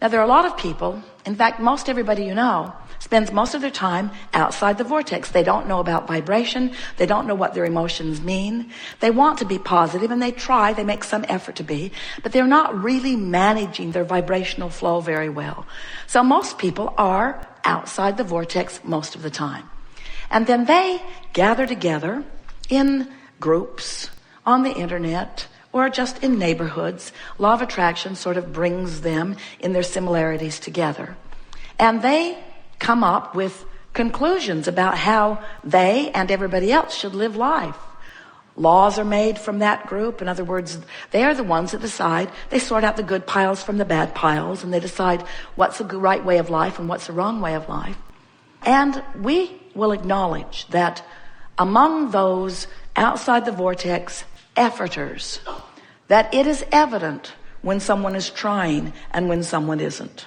Now, there are a lot of people, in fact, most everybody you know, spends most of their time outside the vortex. They don't know about vibration. They don't know what their emotions mean. They want to be positive, and they try. They make some effort to be, but they're not really managing their vibrational flow very well. So most people are outside the vortex most of the time. And then they gather together in groups, on the internet, or just in neighborhoods. Law of attraction sort of brings them in their similarities together. And they come up with conclusions about how they and everybody else should live life. Laws are made from that group. In other words, they are the ones that decide. They sort out the good piles from the bad piles, and they decide what's the right way of life and what's the wrong way of life. And we will acknowledge that among those outside the vortex efforters, that it is evident when someone is trying and when someone isn't.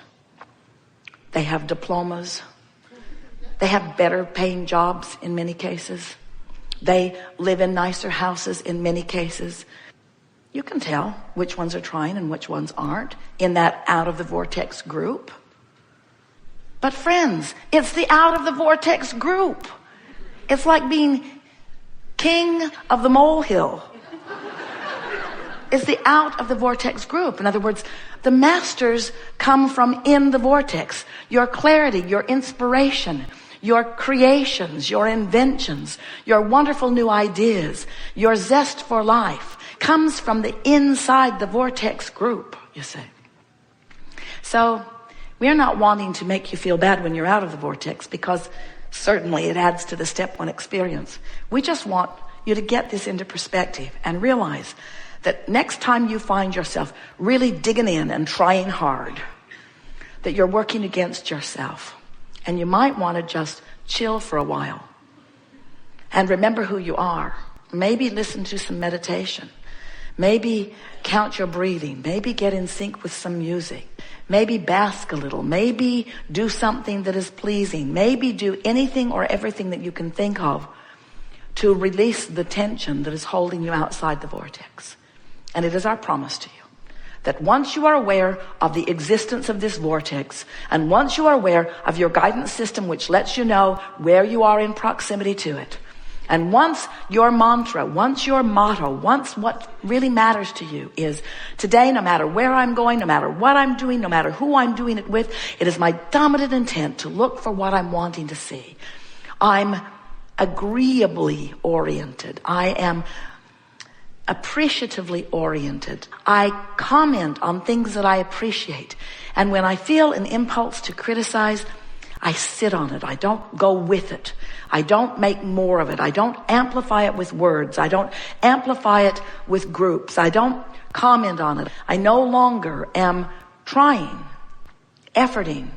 They have diplomas. They have better paying jobs in many cases. They live in nicer houses in many cases. You can tell which ones are trying and which ones aren't in that out of the vortex group. But friends, it's the out of the vortex group. It's like being king of the molehill. It's the out of the vortex group. In other words, the masters come from in the vortex. Your clarity, your inspiration, your creations, your inventions, your wonderful new ideas, your zest for life comes from the inside the vortex group, you see. So we're not wanting to make you feel bad when you're out of the vortex, because certainly it adds to the step one experience. We just want you to get this into perspective and realize that next time you find yourself really digging in and trying hard, that you're working against yourself. And you might want to just chill for a while and remember who you are. Maybe listen to some meditation. Maybe count your breathing. Maybe get in sync with some music. Maybe bask a little. Maybe do something that is pleasing. Maybe do anything or everything that you can think of to release the tension that is holding you outside the vortex. And it is our promise to you that once you are aware of the existence of this vortex, and once you are aware of your guidance system, which lets you know where you are in proximity to it, and once your mantra, once your motto, once what really matters to you is, today, no matter where I'm going, no matter what I'm doing, no matter who I'm doing it with, it is my dominant intent to look for what I'm wanting to see. I'm agreeably oriented. I am appreciatively oriented. I comment on things that I appreciate. And when I feel an impulse to criticize, I sit on it. I don't go with it. I don't make more of it. I don't amplify it with words. I don't amplify it with groups. I don't comment on it. I no longer am trying, efforting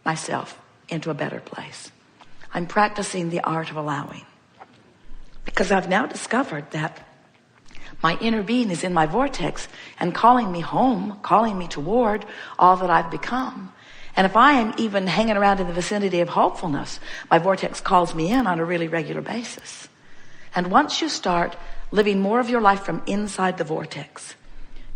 myself into a better place. I'm practicing the art of allowing. Because I've now discovered that my inner being is in my vortex and calling me home, calling me toward all that I've become. And if I am even hanging around in the vicinity of hopefulness, my vortex calls me in on a really regular basis. And once you start living more of your life from inside the vortex,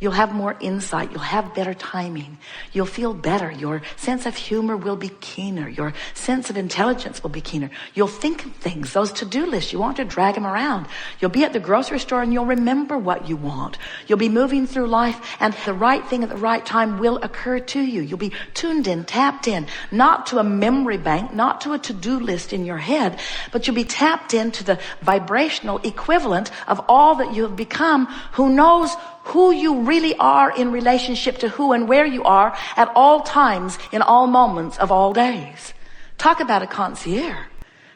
you'll have more insight. You'll have better timing. You'll feel better. Your sense of humor will be keener. Your sense of intelligence will be keener. You'll think of things, those to-do lists. You won't have to drag them around. You'll be at the grocery store and you'll remember what you want. You'll be moving through life and the right thing at the right time will occur to you. You'll be tuned in, tapped in, not to a memory bank, not to a to-do list in your head, but you'll be tapped into the vibrational equivalent of all that you have become, who knows who you really are in relationship to who and where you are at all times, in all moments of all days. Talk about a concierge.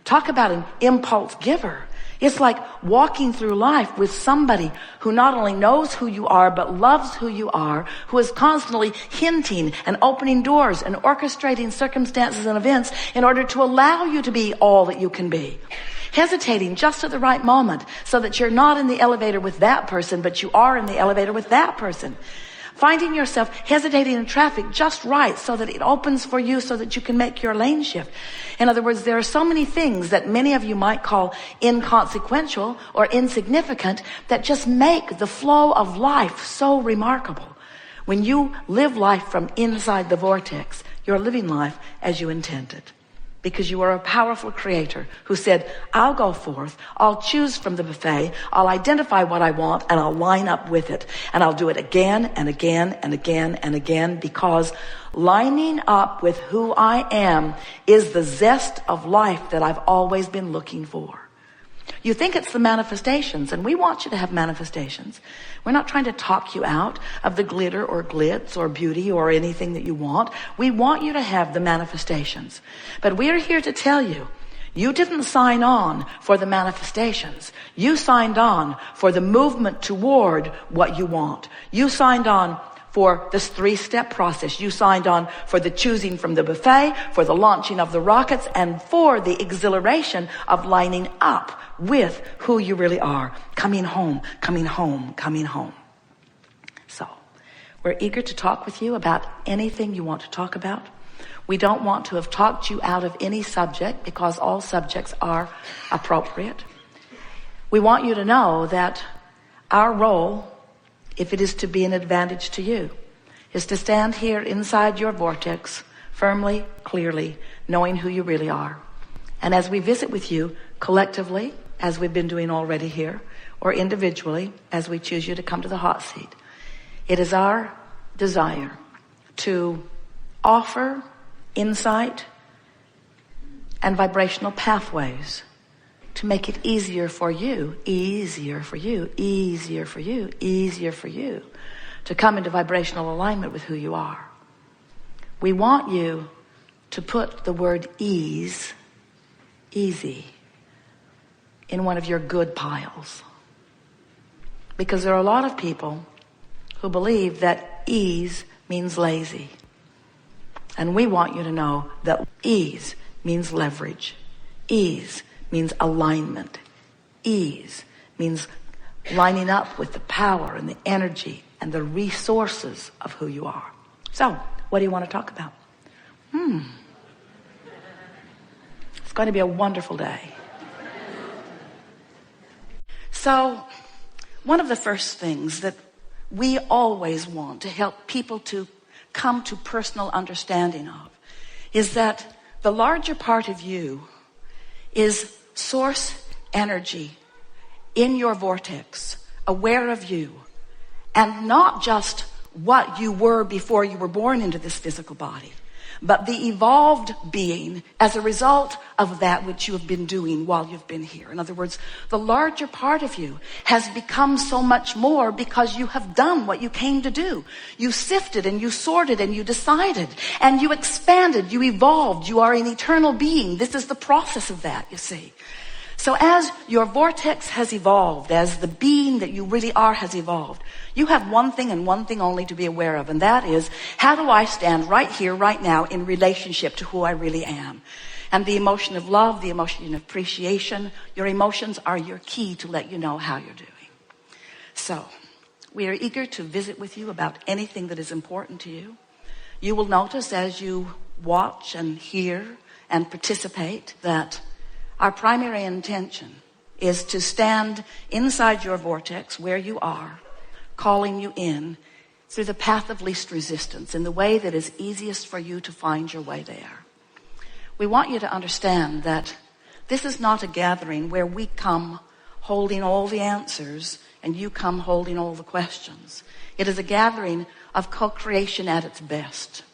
Talk about an impulse giver. It's like walking through life with somebody who not only knows who you are, but loves who you are, who is constantly hinting and opening doors and orchestrating circumstances and events in order to allow you to be all that you can be. Hesitating just at the right moment so that you're not in the elevator with that person, but you are in the elevator with that person. Finding yourself hesitating in traffic just right so that it opens for you so that you can make your lane shift. In other words, there are so many things that many of you might call inconsequential or insignificant that just make the flow of life so remarkable. When you live life from inside the vortex, you're living life as you intended. Because you are a powerful creator who said, I'll go forth, I'll choose from the buffet, I'll identify what I want, and I'll line up with it. And I'll do it again and again and again and again, because lining up with who I am is the zest of life that I've always been looking for. You think it's the manifestations, and we want you to have manifestations. We're not trying to talk you out of the glitter or glitz or beauty or anything that you want. We want you to have the manifestations. But we are here to tell you, you didn't sign on for the manifestations. You signed on for the movement toward what you want. You signed on for this 3-step process. You signed on for the choosing from the buffet, for the launching of the rockets, and for the exhilaration of lining up with who you really are. Coming home, coming home, coming home. So, we're eager to talk with you about anything you want to talk about. We don't want to have talked you out of any subject, because all subjects are appropriate. We want you to know that our role, if it is to be an advantage to you, is to stand here inside your vortex, firmly, clearly, knowing who you really are. And as we visit with you collectively, as we've been doing already here, or individually, as we choose you to come to the hot seat, it is our desire to offer insight and vibrational pathways to make it easier for you, easier for you, easier for you, easier for you to come into vibrational alignment with who you are. We want you to put the word ease, easy, in one of your good piles. Because there are a lot of people who believe that ease means lazy. And we want you to know that ease means leverage. Ease means alignment. Ease means lining up with the power and the energy and the resources of who you are. So, what do you want to talk about? It's going to be a wonderful day. So, one of the first things that we always want to help people to come to personal understanding of is that the larger part of you is source energy in your vortex, aware of you, and not just what you were before you were born into this physical body, but the evolved being as a result of that which you have been doing while you've been here. In other words, the larger part of you has become so much more because you have done what you came to do. You sifted and you sorted and you decided and you expanded, you evolved. You are an eternal being. This is the process of that, you see. So as your vortex has evolved, as the being that you really are has evolved, you have one thing and one thing only to be aware of, and that is, how do I stand right here, right now, in relationship to who I really am? And the emotion of love, the emotion of appreciation, your emotions are your key to let you know how you're doing. So, we are eager to visit with you about anything that is important to you. You will notice as you watch and hear and participate that our primary intention is to stand inside your vortex where you are, calling you in through the path of least resistance, in the way that is easiest for you to find your way there. We want you to understand that this is not a gathering where we come holding all the answers and you come holding all the questions. It is a gathering of co-creation at its best.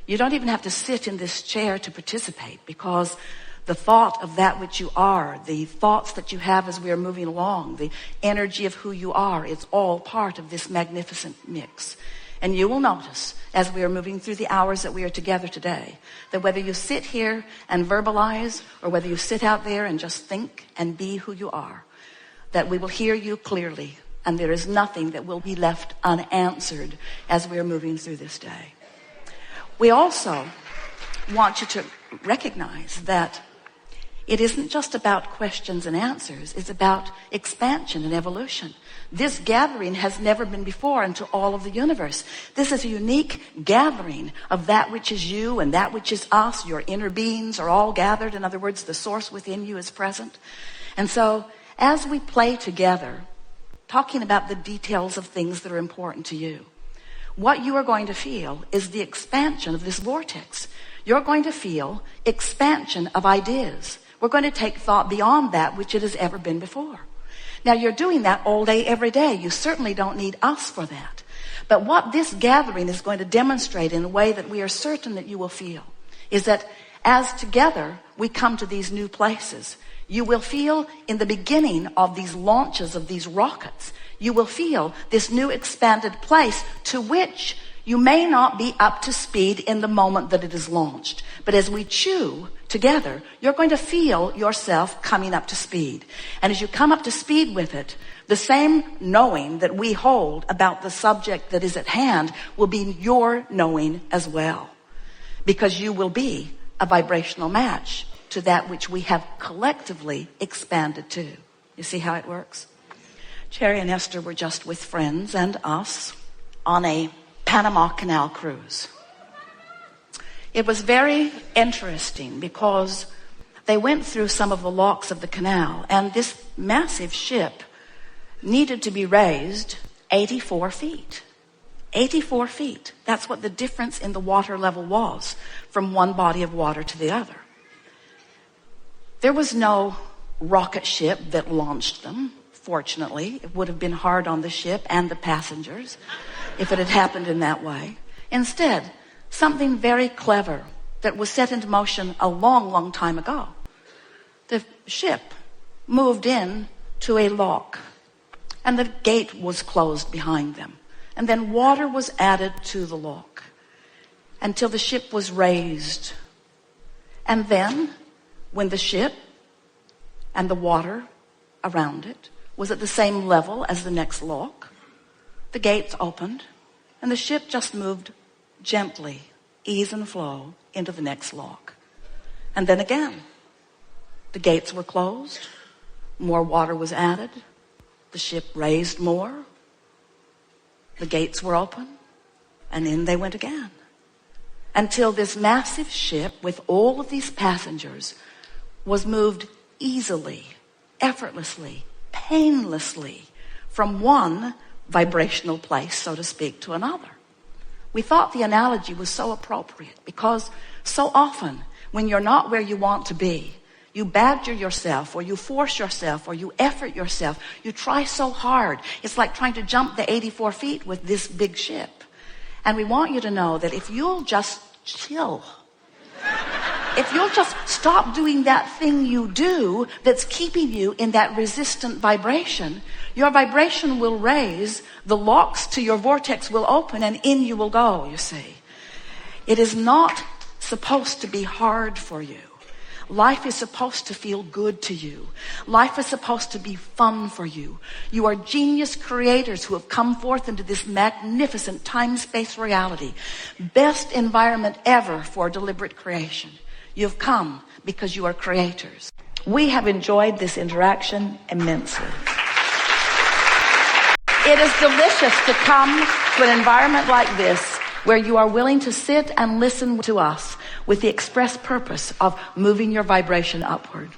You don't even have to sit in this chair to participate, because the thought of that which you are, the thoughts that you have as we are moving along, the energy of who you are, it's all part of this magnificent mix. And you will notice, as we are moving through the hours that we are together today, that whether you sit here and verbalize, or whether you sit out there and just think and be who you are, that we will hear you clearly, and there is nothing that will be left unanswered as we are moving through this day. We also want you to recognize that it isn't just about questions and answers. It's about expansion and evolution. This gathering has never been before into all of the universe. This is a unique gathering of that which is you and that which is us. Your inner beings are all gathered. In other words, the source within you is present. And so as we play together, talking about the details of things that are important to you, what you are going to feel is the expansion of this vortex. You're going to feel expansion of ideas. We're going to take thought beyond that which it has ever been before. Now, you're doing that all day, every day. You certainly don't need us for that. But what this gathering is going to demonstrate in a way that we are certain that you will feel is that as together we come to these new places, you will feel in the beginning of these launches of these rockets, you will feel this new expanded place to which you may not be up to speed in the moment that it is launched. But as we chew together, you're going to feel yourself coming up to speed. And as you come up to speed with it, the same knowing that we hold about the subject that is at hand will be your knowing as well. Because you will be a vibrational match to that which we have collectively expanded to. You see how it works? Cherry and Esther were just with friends and us on a Panama Canal cruise. It was very interesting because they went through some of the locks of the canal, and this massive ship needed to be raised 84 feet. 84 feet. That's what the difference in the water level was from one body of water to the other. There was no rocket ship that launched them. Fortunately, it would have been hard on the ship and the passengers if it had happened in that way. Instead, something very clever that was set into motion a long, long time ago. The ship moved in to a lock, and the gate was closed behind them. And then water was added to the lock until the ship was raised. And then, when the ship and the water around it was at the same level as the next lock, the gates opened and the ship just moved gently, ease and flow, into the next lock. And then again, the gates were closed, more water was added, the ship raised more, the gates were open, and in they went again. Until this massive ship with all of these passengers was moved easily, effortlessly, painlessly from one vibrational place, so to speak, to another. We thought the analogy was so appropriate because so often when you're not where you want to be, you badger yourself or you force yourself or you effort yourself. You try so hard. It's like trying to jump the 84 feet with this big ship. And we want you to know that if you'll just chill, if you'll just stop doing that thing you do that's keeping you in that resistant vibration, your vibration will raise, the locks to your vortex will open, and in you will go, you see. It is not supposed to be hard for you. Life is supposed to feel good to you. Life is supposed to be fun for you. You are genius creators who have come forth into this magnificent time-space reality. Best environment ever for deliberate creation. You've come because you are creators. We have enjoyed this interaction immensely. It is delicious to come to an environment like this where you are willing to sit and listen to us with the express purpose of moving your vibration upward.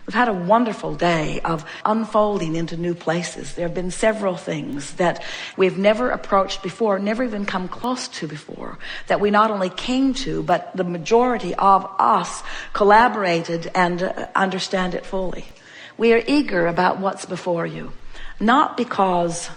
We've had a wonderful day of unfolding into new places. There have been several things that we've never approached before, never even come close to before, that we not only came to, but the majority of us collaborated and understand it fully. We are eager about what's before you, not because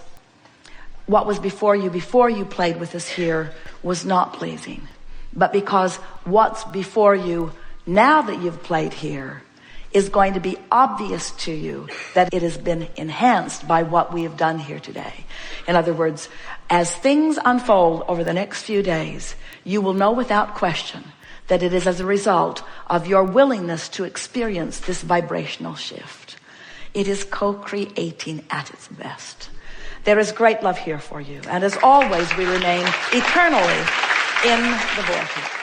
what was before you played with us here was not pleasing, but because what's before you now that you've played here is going to be obvious to you that it has been enhanced by what we have done here today. In other words, as things unfold over the next few days, you will know without question that it is as a result of your willingness to experience this vibrational shift. It is co-creating at its best. There is great love here for you. And as always, we remain eternally in the vortex.